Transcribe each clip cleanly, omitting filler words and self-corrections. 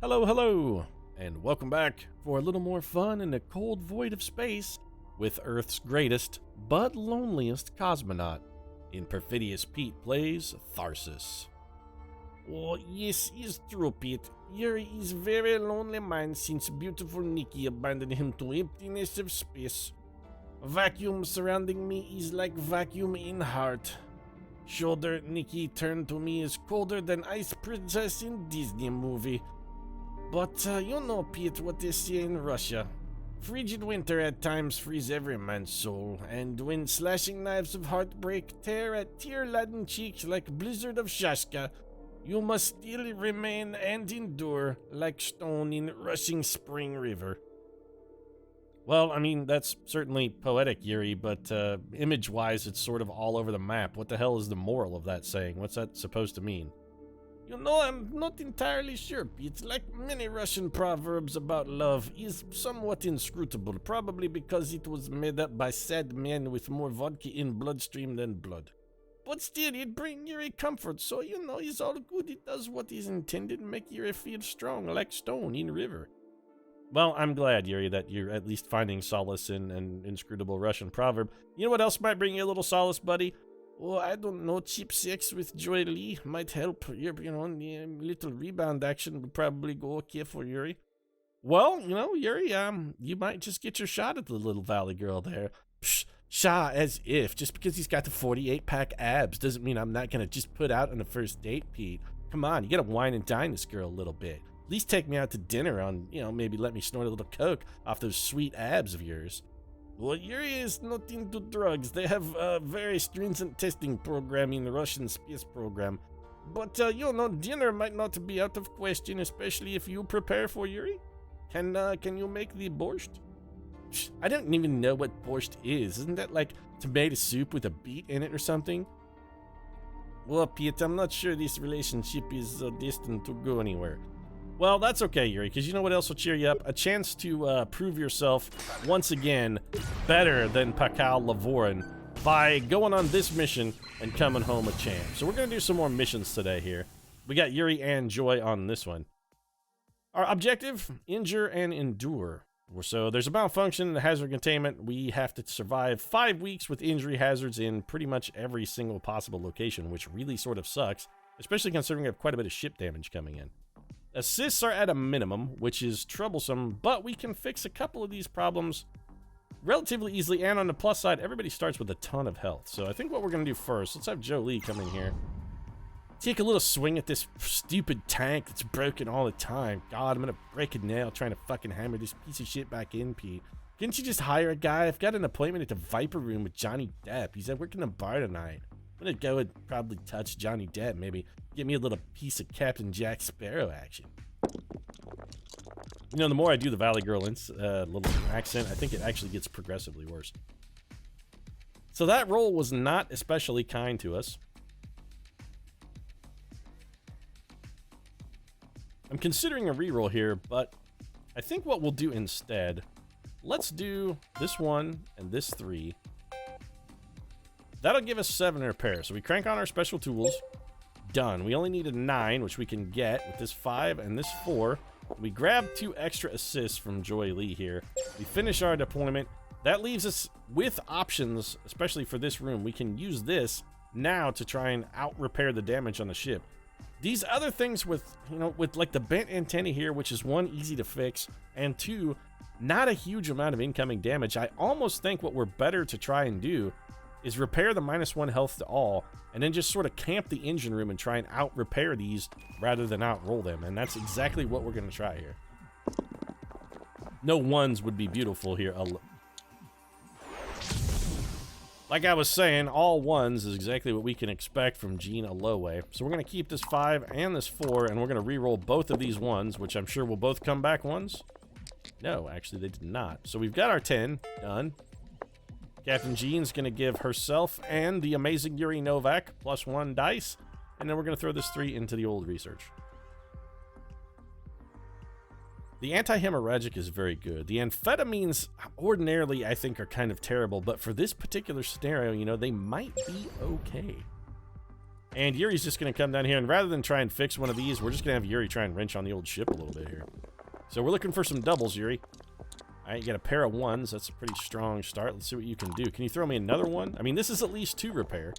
Hello, hello, and welcome back for a little more fun in the cold void of space with Earth's greatest but loneliest cosmonaut. In Perfidious, Pete plays Tharsis. Oh, yes, it's true, Pete. Yuri is very lonely man since beautiful Nikki abandoned him to emptiness of space. Vacuum surrounding me is like vacuum in heart. Shoulder Nikki turned to me is colder than Ice Princess in Disney movie. But you know, Pete, what they say in Russia. Frigid winter at times frees every man's soul, and when slashing knives of heartbreak tear at tear-laden cheeks like blizzard of Shashka, you must still remain and endure like stone in rushing spring river. Well, I mean, that's certainly poetic, Yuri, but image-wise, it's sort of all over the map. What the hell is the moral of that saying? What's that supposed to mean? You know, I'm not entirely sure, Pete. Like many Russian proverbs about love, is somewhat inscrutable, probably because it was made up by sad men with more vodka in bloodstream than blood. But still, it brings Yuri comfort, so you know, it's all good. It does what is intended, make Yuri feel strong, like stone in river. Well, I'm glad, Yuri, that you're at least finding solace in an inscrutable Russian proverb. You know what else might bring you a little solace, buddy? Oh, I don't know, cheap sex with Joy Lee might help. You know, the little rebound action would probably go okay for Yuri. Well, you know, Yuri, you might just get your shot at the little valley girl there. Psh, Shah, as if. Just because he's got the 48-pack abs doesn't mean I'm not going to just put out on a first date, Pete. Come on, you got to wine and dine this girl a little bit. At least take me out to dinner on, you know, maybe let me snort a little coke off those sweet abs of yours. Well, Yuri is not into drugs. They have a very stringent testing program in the Russian space program. But, you know, dinner might not be out of question, especially if you prepare for Yuri. Can you make the borscht? I don't even know what borscht is. Isn't that like tomato soup with a beet in it or something? Well, Pete, I'm not sure this relationship is destined to go anywhere. Well, that's okay, Yuri, because you know what else will cheer you up? A chance to prove yourself once again better than Pakal Lavorin by going on this mission and coming home a champ. So we're going to do some more missions today here. We got Yuri and Joy on this one. Our objective, injure and endure. So there's a malfunction in the hazard containment. We have to survive 5 weeks with injury hazards in pretty much every single possible location, which really sort of sucks, especially considering we have quite a bit of ship damage coming in. Assists are at a minimum, which is troublesome, but we can fix a couple of these problems relatively easily, and on the plus side, everybody starts with a ton of health. So I think what we're going to do first, let's have Jolie come in here. Take a little swing at this stupid tank that's broken all the time. God, I'm going to break a nail trying to fucking hammer this piece of shit back in, Pete. Can't you just hire a guy? I've got an appointment at the Viper Room with Johnny Depp. He's at work in the bar tonight. I'm gonna go and probably touch Johnny Depp, maybe get me a little piece of Captain Jack Sparrow action. You know, the more I do the Valley Girl little accent, I think it actually gets progressively worse. So that roll was not especially kind to us. I'm considering a reroll here, but I think what we'll do instead, let's do this one and this 3. That'll give us 7 repair. So we crank on our special tools. Done. We only need a 9, which we can get with this 5 and this 4. We grab 2 extra assists from Joy Lee here. We finish our deployment. That leaves us with options, especially for this room. We can use this now to try and out-repair the damage on the ship. These other things with, you know, with like the bent antennae here, which is 1, easy to fix, and 2, not a huge amount of incoming damage. I almost think what we're better to try and do is repair the -1 health to all, and then just sort of camp the engine room and try and out-repair these rather than out-roll them, and that's exactly what we're going to try here. No 1s would be beautiful here. Like I was saying, all 1s is exactly what we can expect from Gene Aloe. So we're going to keep this 5 and this 4, and we're going to re-roll both of these 1s, which I'm sure will both come back 1s. No, actually they did not. So we've got our 10 done. Captain Jean's going to give herself and the amazing Yuri Novak +1 dice, and then we're going to throw this 3 into the old research. The anti-hemorrhagic is very good. The amphetamines ordinarily, I think, are kind of terrible, but for this particular scenario, you know, they might be okay. And Yuri's just going to come down here, and rather than try and fix one of these, we're just going to have Yuri try and wrench on the old ship a little bit here. So we're looking for some doubles, Yuri. All right, you got a pair of ones. That's a pretty strong start. Let's see what you can do. Can you throw me another one? I mean, this is at least 2 repair.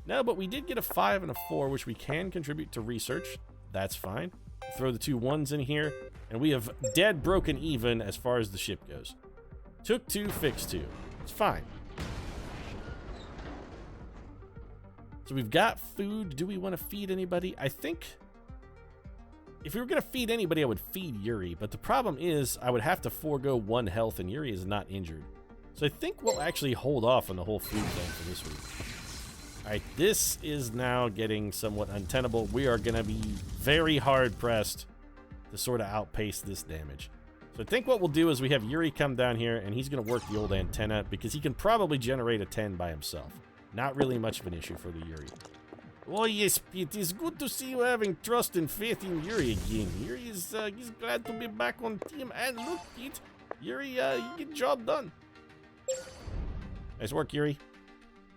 No, but we did get a 5 and a 4, which we can contribute to research. That's fine. Throw the 2 ones in here, and we have dead broken even as far as the ship goes. Took 2, fixed 2. It's fine. So we've got food. Do we want to feed anybody? I think if we were going to feed anybody, I would feed Yuri. But the problem is I would have to forego 1 health, and Yuri is not injured. So I think we'll actually hold off on the whole food thing for this week. All right, this is now getting somewhat untenable. We are going to be very hard-pressed to sort of outpace this damage. So I think what we'll do is we have Yuri come down here, and he's going to work the old antenna because he can probably generate a 10 by himself. Not really much of an issue for the Yuri. Oh yes, Pete, it's good to see you having trust and faith in Yuri again. Yuri is he's glad to be back on team. And look, Pete, Yuri, you get the job done. Nice work, Yuri.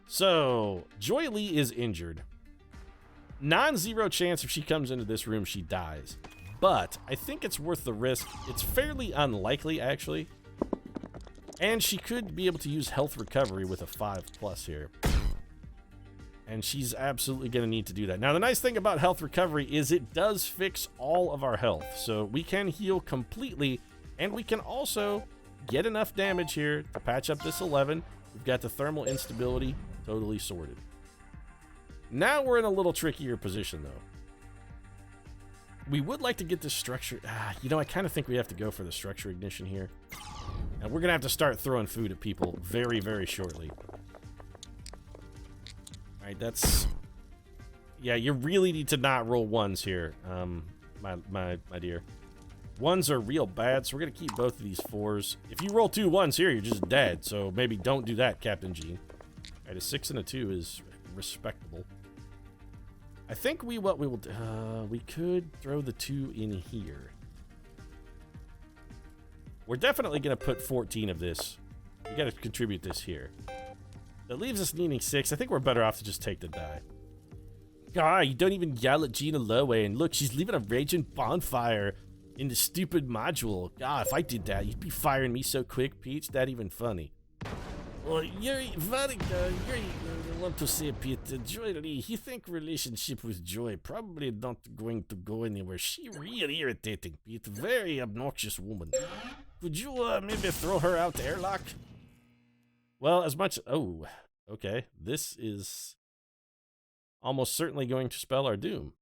So, Joy Lee is injured. Non-zero chance if she comes into this room, she dies. But I think it's worth the risk. It's fairly unlikely, actually. And she could be able to use health recovery with a 5+ here. And she's absolutely going to need to do that. Now, the nice thing about health recovery is it does fix all of our health. So we can heal completely, and we can also get enough damage here to patch up this 11. We've got the thermal instability totally sorted. Now we're in a little trickier position, though. We would like to get this structure... you know, I kind of think we have to go for the structure ignition here. And we're going to have to start throwing food at people very, very shortly. Alright, that's... Yeah, you really need to not roll 1s here, my dear. 1s are real bad, so we're going to keep both of these 4s. If you roll 2 1s here, you're just dead, so maybe don't do that, Captain Gene. Alright, a 6 and a 2 is respectable. I think what we will do... we could throw the 2 in here. We're definitely going to put 14 of this. We got to contribute this here. That leaves us needing 6. I think we're better off to just take the die. God, you don't even yell at Gina Lowe, and look, she's leaving a raging bonfire in the stupid module. God, if I did that, you'd be firing me so quick, Peach. That even funny. Well, Yuri, Yuri, I want to say, Pete, Joy Lee, he think relationship with Joy probably not going to go anywhere. She really irritating, Pete. Very obnoxious woman. Could you maybe throw her out the airlock? Well, as much... Oh, okay. This is almost certainly going to spell our doom.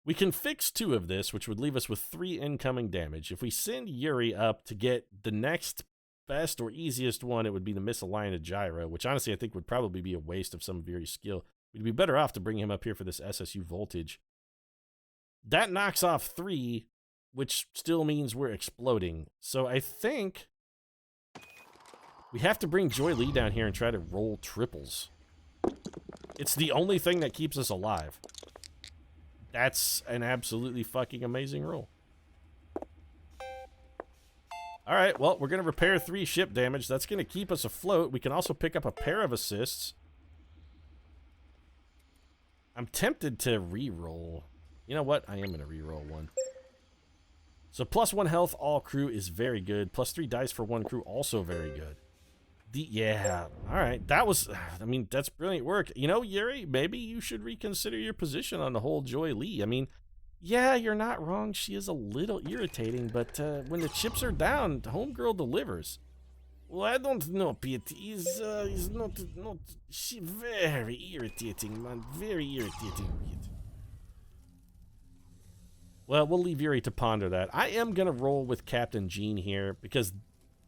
We can fix 2 of this, which would leave us with 3 incoming damage. If we send Yuri up to get the next best or easiest one, it would be the misaligned gyro, which honestly I think would probably be a waste of some of Yuri's skill. We'd be better off to bring him up here for this SSU voltage. That knocks off 3, which still means we're exploding. So I think... we have to bring Joy Lee down here and try to roll triples. It's the only thing that keeps us alive. That's an absolutely fucking amazing roll. Alright, well, we're going to repair 3 ship damage. That's going to keep us afloat. We can also pick up a pair of assists. I'm tempted to re-roll. You know what? I am going to re-roll 1. So +1 health, all crew is very good. +3 dice for 1 crew, also very good. Yeah, all right. That was, I mean, that's brilliant work. You know, Yuri, maybe you should reconsider your position on the whole Joy Lee. I mean, yeah, you're not wrong. She is a little irritating, but when the chips are down, Homegirl delivers. Well, I don't know, Pete. He's not, she very irritating, man. Very irritating, Pete. Well, we'll leave Yuri to ponder that. I am going to roll with Captain Gene here, because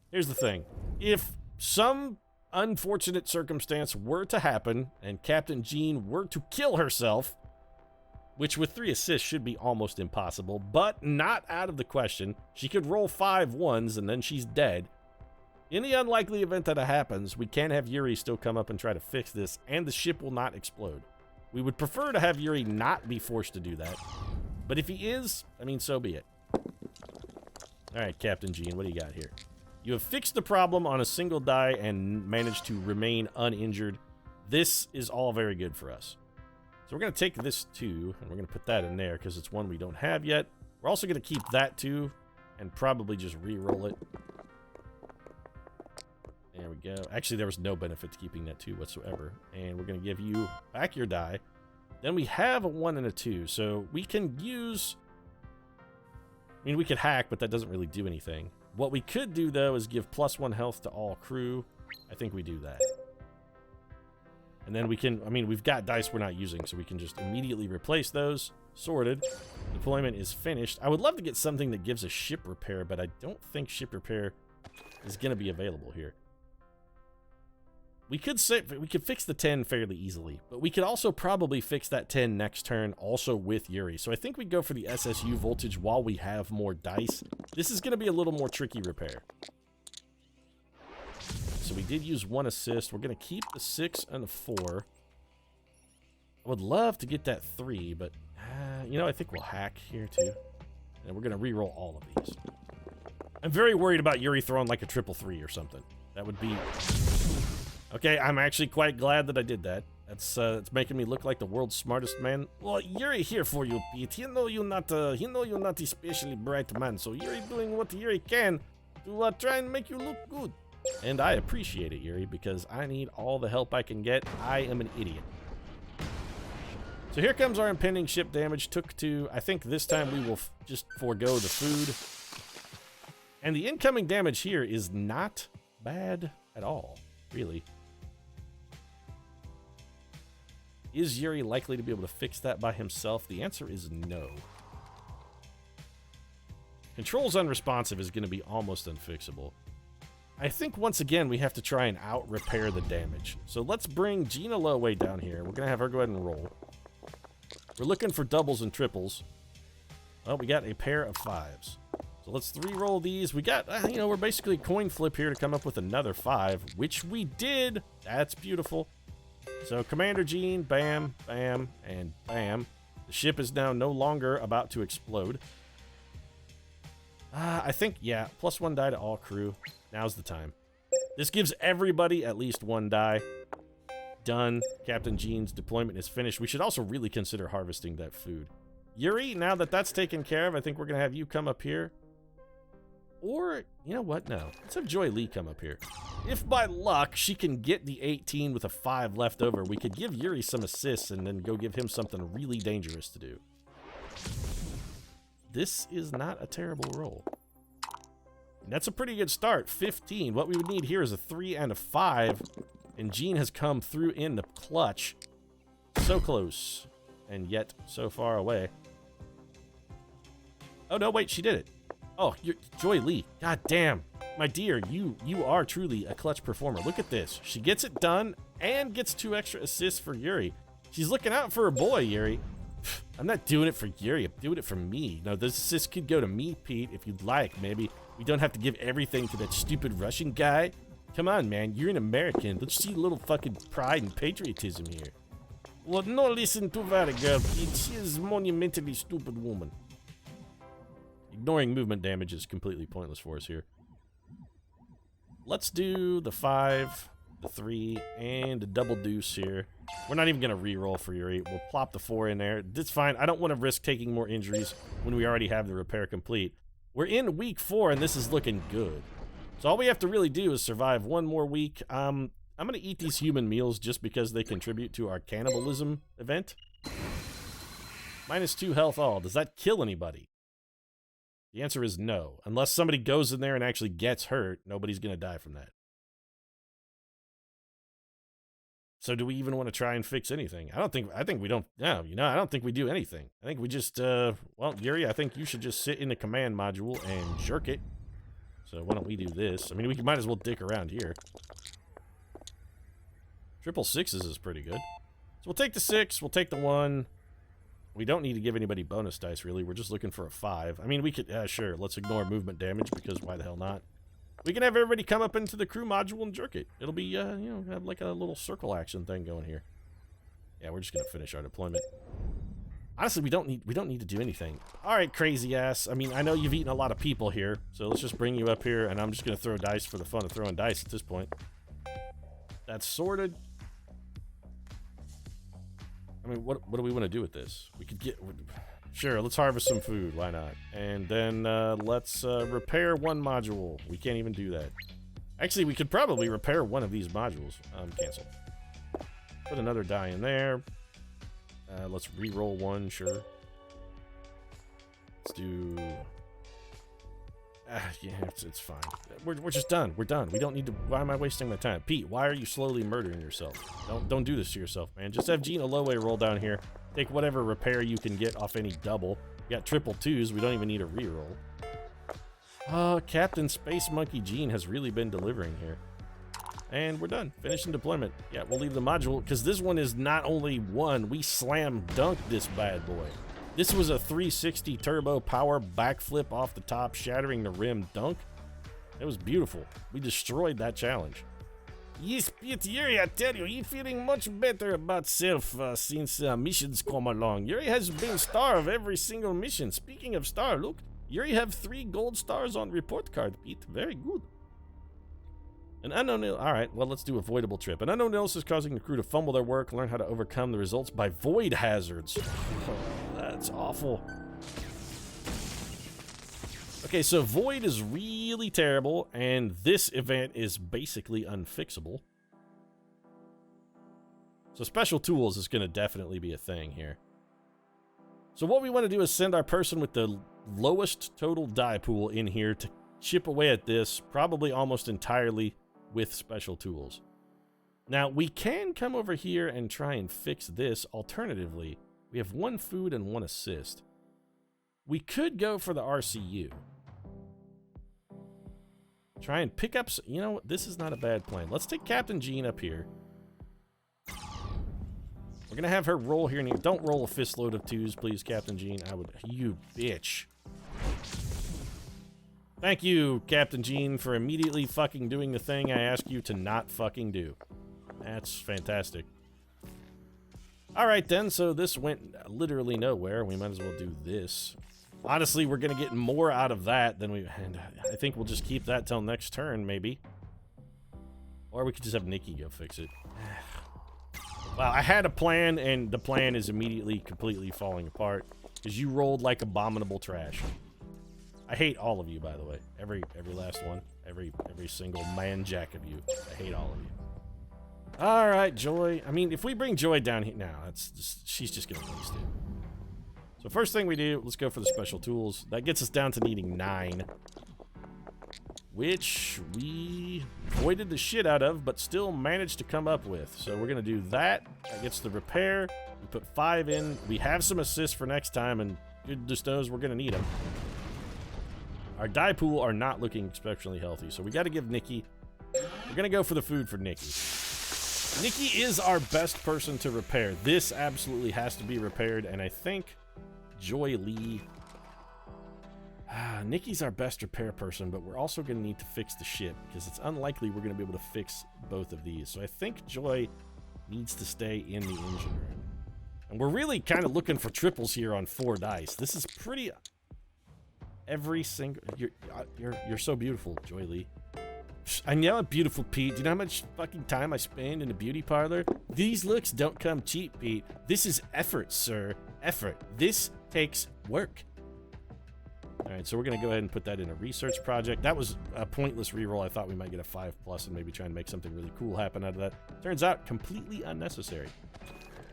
here's the thing. If some unfortunate circumstance were to happen and Captain Jean were to kill herself, which with 3 assists should be almost impossible, but not out of the question. She could roll 5 1s and then she's dead. In the unlikely event that it happens, we can have Yuri still come up and try to fix this, and the ship will not explode. We would prefer to have Yuri not be forced to do that, but if he is, I mean, so be it. Alright, Captain Jean, what do you got here? You have fixed the problem on a single die and managed to remain uninjured. This is all very good for us. So we're going to take this 2, and we're going to put that in there because it's one we don't have yet. We're also going to keep that 2 and probably just re-roll it. There we go. Actually, there was no benefit to keeping that 2 whatsoever. And we're going to give you back your die. Then we have a 1 and a 2, so we can use... I mean, we could hack, but that doesn't really do anything. What we could do, though, is give +1 health to all crew. I think we do that. And then we can, I mean, we've got dice we're not using, so we can just immediately replace those. Sorted. Deployment is finished. I would love to get something that gives a ship repair, but I don't think ship repair is going to be available here. We could fix the 10 fairly easily, but we could also probably fix that 10 next turn also with Yuri. So I think we go for the SSU voltage while we have more dice. This is going to be a little more tricky repair. So we did use 1 assist. We're going to keep the 6 and the 4. I would love to get that 3, but, you know, I think we'll hack here too. And we're going to re-roll all of these. I'm very worried about Yuri throwing like a 3-3 or something. That would be... Okay, I'm actually quite glad that I did that. It's making me look like the world's smartest man. Well, Yuri here for you, Pete. He know you're not especially bright man, so Yuri doing what Yuri can to try and make you look good. And I appreciate it, Yuri, because I need all the help I can get. I am an idiot. So here comes our impending ship damage. Took 2. I think this time we will just forego the food. And the incoming damage here is not bad at all, really. Is Yuri likely to be able to fix that by himself? The answer is no. Controls unresponsive is going to be almost unfixable. I think once again we have to try and out-repair the damage. So let's bring Gina Loway down here. We're going to have her go ahead and roll. We're looking for doubles and triples. Well, we got a pair of 5s. So let's re-roll these. We got, you know, we're basically coin flip here to come up with another 5, which we did. That's beautiful. So Commander Jean, bam, bam, and bam. The ship is now no longer about to explode. I think, yeah, +1 die to all crew. Now's the time. This gives everybody at least 1 die. Done. Captain Jean's deployment is finished. We should also really consider harvesting that food. Yuri, now that that's taken care of, I think we're going to have you come up here. Or, you know what? No. Let's have Joy Lee come up here. If by luck she can get the 18 with a 5 left over, we could give Yuri some assists and then go give him something really dangerous to do. This is not a terrible roll. And that's a pretty good start. 15. What we would need here is a 3 and a 5. And Jean has come through in the clutch. So close. And yet so far away. Oh, no, wait, she did it. Oh, you're Joy Lee. God damn. My dear, you are truly a clutch performer. Look at this. She gets it done and gets 2 extra assists for Yuri. She's looking out for her boy, Yuri. I'm not doing it for Yuri. I'm doing it for me. No, this assist could go to me, Pete, if you'd like. Maybe we don't have to give everything to that stupid Russian guy. Come on, man. You're an American. Let's see a little fucking pride and patriotism here. Well, no, listen to that girl, Pete. She is a monumentally stupid woman. Ignoring movement damage is completely pointless for us here. Let's do the 5, the 3, and a double deuce here. We're not even going to re-roll for Yuri. We'll plop the 4 in there. That's fine. I don't want to risk taking more injuries when we already have the repair complete. We're in week 4, and this is looking good. So all we have to really do is survive 1 more week. I'm going to eat these human meals just because they contribute to our cannibalism event. -2 health all. Does that kill anybody? The answer is no. Unless somebody goes in there and actually gets hurt, nobody's going to die from that. So do we even want to try and fix anything? I think we don't, no, you know, I don't think we do anything. I think we just, well, Yuri, I think you should just sit in the command module and jerk it. So why don't we do this? I mean, we might as well dick around here. 666s is pretty good. So we'll take the 6, we'll take the 1. We don't need to give anybody bonus dice, really. We're just looking for a 5. I mean, we could, sure, let's ignore movement damage, because why the hell not? We can have everybody come up into the crew module and jerk it. It'll be, you know, have like a little circle action thing going here. Yeah, we're just going to finish our deployment. Honestly, we don't need to do anything. All right, crazy ass. I mean, I know you've eaten a lot of people here, so let's just bring you up here, and I'm just going to throw dice for the fun of throwing dice at this point. That's sorted. I mean, what do we want to do with this? We could get... Sure, let's harvest some food. Why not? And then let's repair one module. We can't even do that. Actually, we could probably repair one of these modules. Cancel. Put another die in there. Let's re-roll one, sure. Let's do... yeah, it's fine. We're just done. We're done. We don't need to... Why am I wasting my time? Pete, why are you slowly murdering yourself? Don't do this to yourself, man. Just have Gina Lowe roll down here. Take whatever repair you can get off any double. We got triple twos. We don't even need a reroll. Captain Space Monkey Gene has really been delivering here. And we're done. Finishing deployment. Yeah, we'll leave the module, because this one is not only one. We slam dunked this bad boy. This was a 360 turbo power backflip off the top, shattering the rim dunk. It was beautiful. We destroyed that challenge. Yes, Pete, Yuri, I tell you, he's feeling much better about self since missions come along. Yuri has been star of every single mission. Speaking of star, look, Yuri have 3 gold stars on report card, Pete. Very good. An unknown Alright, well, let's do avoidable trip. An unknown illness is causing the crew to fumble their work, learn how to overcome the results by void hazards. That's awful. Okay, so void is really terrible, and this event is basically unfixable. So special tools is going to definitely be a thing here. So what we want to do is send our person with the lowest total die pool in here to chip away at this, probably almost entirely with special tools. Now, we can come over here and try and fix this alternatively. We have 1 food and 1 assist. We could go for the RCU. Try and pick up... You know, this is not a bad plan. Let's take Captain Jean up here. We're going to have her roll here. And don't roll a fistload of 2s, please, Captain Jean. I would... You bitch. Thank you, Captain Jean, for immediately fucking doing the thing I asked you to not fucking do. That's fantastic. Alright then, so this went literally nowhere. We might as well do this. Honestly, we're going to get more out of that than we... And I think we'll just keep that till next turn, maybe. Or we could just have Nikki go fix it. Well, I had a plan, and the plan is immediately completely falling apart. Because you rolled like abominable trash. I hate all of you, by the way. Every last one. Every single man-jack of you. I hate all of you. Alright, Joy. I mean, if we bring Joy down here... now, she's just going to waste it. So first thing we do, let's go for the special tools. That gets us down to needing 9. Which we voided the shit out of, but still managed to come up with. So we're going to do that. That gets the repair. We put 5 in. We have some assists for next time, and goodness knows we're going to need them. Our die pool are not looking exceptionally healthy, so we got to give Nikki... We're going to go for the food for Nikki. Nikki is our best person to repair. This absolutely has to be repaired, and I think Joy Lee... Nikki's our best repair person, but we're also going to need to fix the ship, because it's unlikely we're going to be able to fix both of these. So I think Joy needs to stay in the engine room. And we're really kind of looking for triples here on 4 dice. This is pretty... Every single... You're so beautiful, Joy Lee. I know I'm beautiful, Pete. Do you know how much fucking time I spend in a beauty parlor? These looks don't come cheap, Pete. This is effort, sir. Effort. This takes work. Alright, so we're going to go ahead and put that in a research project. That was a pointless reroll. I thought we might get a 5+ and maybe try and make something really cool happen out of that. Turns out, completely unnecessary.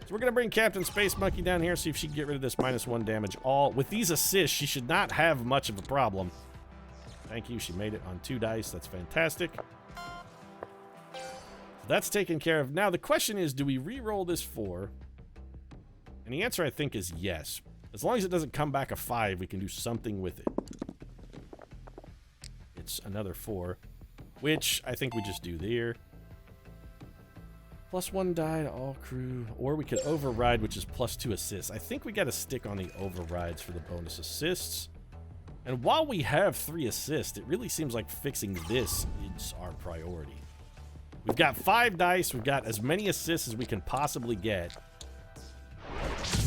So we're going to bring Captain Space Monkey down here, see if she can get rid of this -1 damage all. With these assists, she should not have much of a problem. Thank you, she made it on 2 dice. That's fantastic. So that's taken care of. Now, the question is, do we re-roll this 4? And the answer, I think, is yes. As long as it doesn't come back a 5, we can do something with it. It's another 4, which I think we just do there. +1 die to all crew. Or we could override, which is +2 assists. I think we got to stick on the overrides for the bonus assists. And while we have 3 assists, it really seems like fixing this is our priority. We've got 5 dice. We've got as many assists as we can possibly get.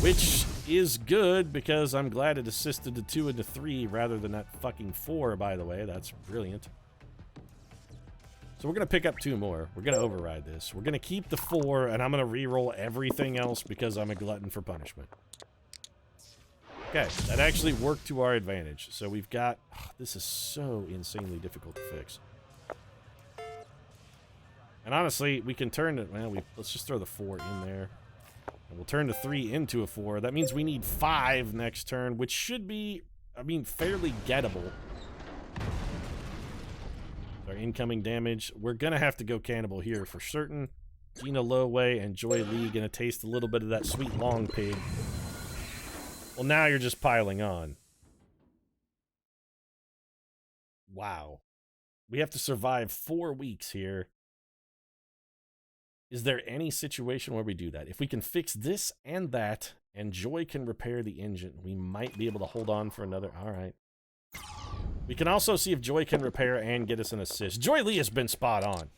Which is good, because I'm glad it assisted the 2 and the 3 rather than that fucking 4, by the way. That's brilliant. So we're going to pick up 2 more. We're going to override this. We're going to keep the 4, and I'm going to re-roll everything else because I'm a glutton for punishment. Okay, that actually worked to our advantage. So we've got... Oh, this is so insanely difficult to fix. And honestly, we can turn it... Well, let's just throw the 4 in there. And we'll turn the 3 into a 4. That means we need 5 next turn, which should be, I mean, fairly gettable. Our incoming damage. We're going to have to go cannibal here for certain. Gina Loway and Joy Lee going to taste a little bit of that sweet long pig. Well, now you're just piling on. Wow. We have to survive 4 weeks here. Is there any situation where we do that? If we can fix this and that, and Joy can repair the engine, we might be able to hold on for another... All right. We can also see if Joy can repair and get us an assist. Joy Lee has been spot on.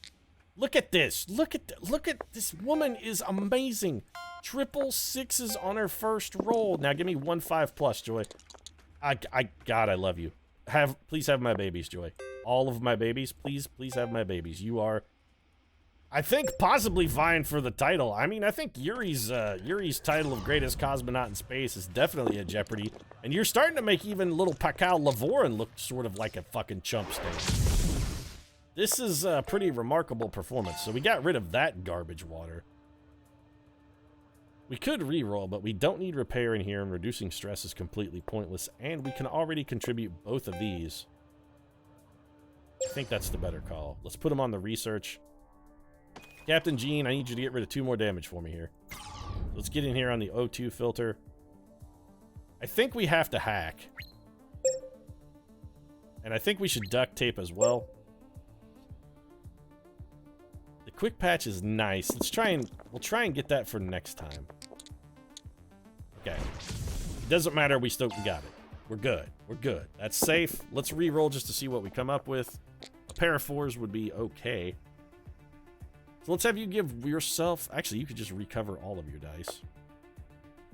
Look at this. Look at this woman is amazing. Triple 6s on her first roll. Now give me 1 5+, Joy. God, I love you. Please have my babies, Joy. All of my babies. Please have my babies. You are, I think, possibly vying for the title. I mean, I think Yuri's title of greatest cosmonaut in space is definitely a jeopardy. And you're starting to make even little Pakal Lavorin look sort of like a fucking chump state. This is a pretty remarkable performance. So we got rid of that garbage water. We could reroll, but we don't need repair in here, and reducing stress is completely pointless. And we can already contribute both of these. I think that's the better call. Let's put them on the research. Captain Gene, I need you to get rid of 2 more damage for me here. Let's get in here on the O2 filter. I think we have to hack. And I think we should duct tape as well. The quick patch is nice. We'll try and get that for next time. Okay. Doesn't matter, we got it. We're good. We're good. That's safe. Let's re-roll just to see what we come up with. A pair of 4s would be okay. So let's have you give yourself... Actually, you could just recover all of your dice.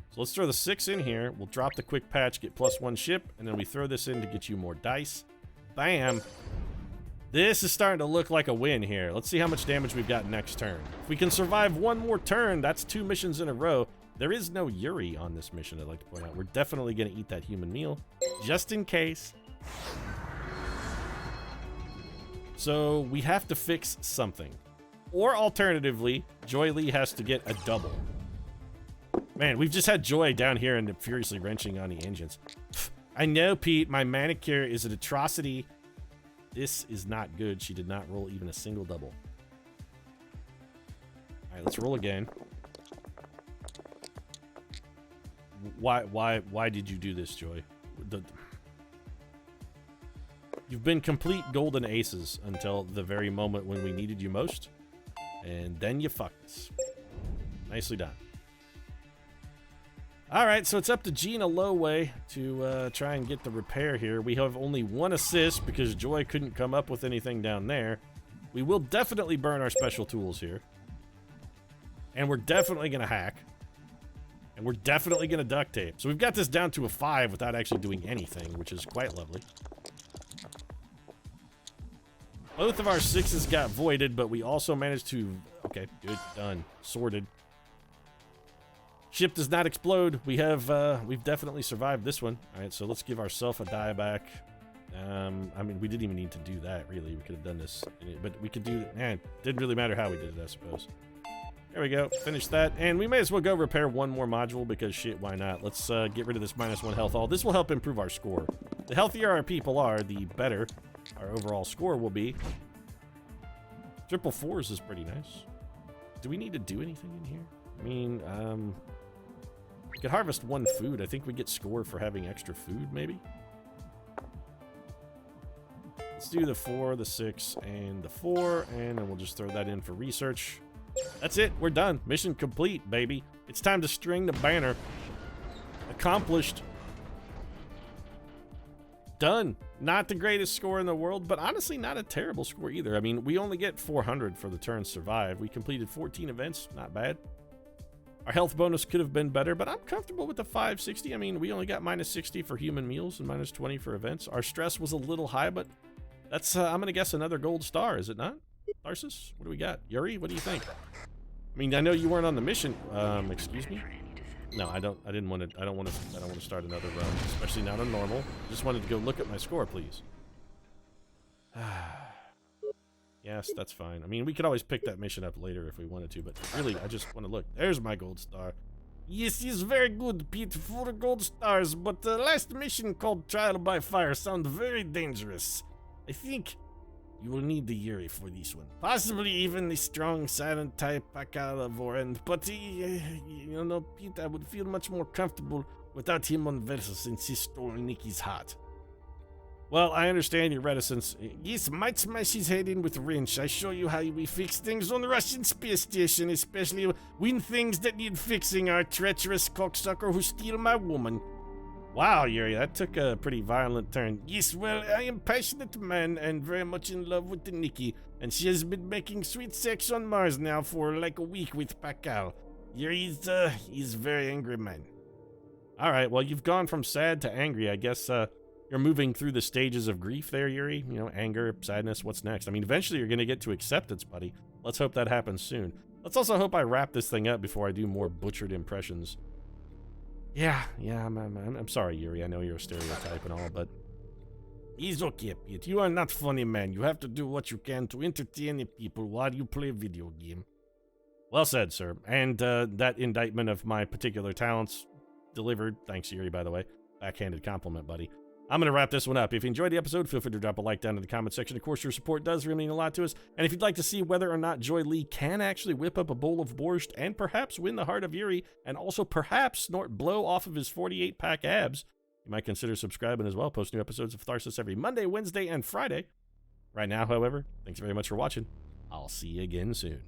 So let's throw the 6 in here. We'll drop the quick patch, get +1 ship, and then we throw this in to get you more dice. Bam! This is starting to look like a win here. Let's see how much damage we've got next turn. If we can survive 1 more turn, that's 2 missions in a row. There is no Yuri on this mission, I'd like to point out. We're definitely going to eat that human meal, just in case. So we have to fix something. Or alternatively, Joy Lee has to get a double. Man, we've just had Joy down here and furiously wrenching on the engines. I know, Pete, my manicure is an atrocity. This is not good. She did not roll even a single double. All right, let's roll again. Why did you do this, Joy? You've been complete golden aces until the very moment when we needed you most. And then you fucked us. Nicely done. Alright, so it's up to Gina Loway to try and get the repair here. We have only 1 assist because Joy couldn't come up with anything down there. We will definitely burn our special tools here. And we're definitely going to hack. And we're definitely going to duct tape. So we've got this down to a 5 without actually doing anything, which is quite lovely. Both of our 6s got voided, but we also managed to... Okay, good, done, sorted. Ship does not explode. We've definitely survived this one. All right, so let's give ourselves a die back. I mean, we didn't even need to do that, really. We could have done this, but we could do... Man, didn't really matter how we did it, I suppose. There we go. Finish that. And we may as well go repair 1 more module because shit, why not? Let's get rid of this -1 health all. This will help improve our score. The healthier our people are, the better our overall score will be. Triple 4s is pretty nice. Do we need to do anything in here? I mean, we could harvest 1 food. I think we get score for having extra food, maybe? Let's do the 4, the 6, and the 4, and then we'll just throw that in for research. That's it. We're done. Mission complete, baby. It's time to string the banner. Accomplished. Done. Not the greatest score in the world, but honestly not a terrible score either. I mean, we only get 400 for the turn survived. We completed 14 events. Not bad. Our health bonus could have been better, but I'm comfortable with the 560. I mean, we only got -60 for human meals and -20 for events. Our stress was a little high, but that's, I'm going to guess, another gold star, is it not? Tharsis, what do we got? Yuri, what do you think? I mean, I know you weren't on the mission. Excuse me? No, I don't want to start another run, especially not on normal. Just wanted to go look at my score, please. Yes, that's fine. I mean, we could always pick that mission up later if we wanted to, but really, I just want to look. There's my gold star. Yes, he's very good, Pete. 4 gold stars, but the last mission called Trial by Fire sounds very dangerous. I think you will need the Yuri for this one. Possibly even the strong, silent type Pakal, but you know, Pete, I would feel much more comfortable without him on Versa since he stole Nikki's heart. Well, I understand your reticence. Yes, might smash his head in with a wrench. I show you how we fix things on the Russian space station, especially when things that need fixing are treacherous cocksucker who steal my woman. Wow, Yuri, that took a pretty violent turn. Yes, well, I am passionate man and very much in love with the Nikki, and she has been making sweet sex on Mars now for like a week with Pakal. Yuri's a very angry man. All right, well, you've gone from sad to angry. I guess you're moving through the stages of grief there, Yuri. You know, anger, sadness, what's next? I mean, eventually you're going to get to acceptance, buddy. Let's hope that happens soon. Let's also hope I wrap this thing up before I do more butchered impressions. Yeah, I'm sorry, Yuri. I know you're a stereotype and all, but... He's okay, Pete. You are not funny, man. You have to do what you can to entertain the people while you play video game. Well said, sir. And that indictment of my particular talents delivered. Thanks, Yuri, by the way. Backhanded compliment, buddy. I'm going to wrap this one up. If you enjoyed the episode, feel free to drop a like down in the comment section. Of course, your support does really mean a lot to us. And if you'd like to see whether or not Joy Lee can actually whip up a bowl of borscht and perhaps win the heart of Yuri, and also perhaps snort blow off of his 48-pack abs, you might consider subscribing as well. Post new episodes of Tharsis every Monday, Wednesday, and Friday. Right now, however, thanks very much for watching. I'll see you again soon.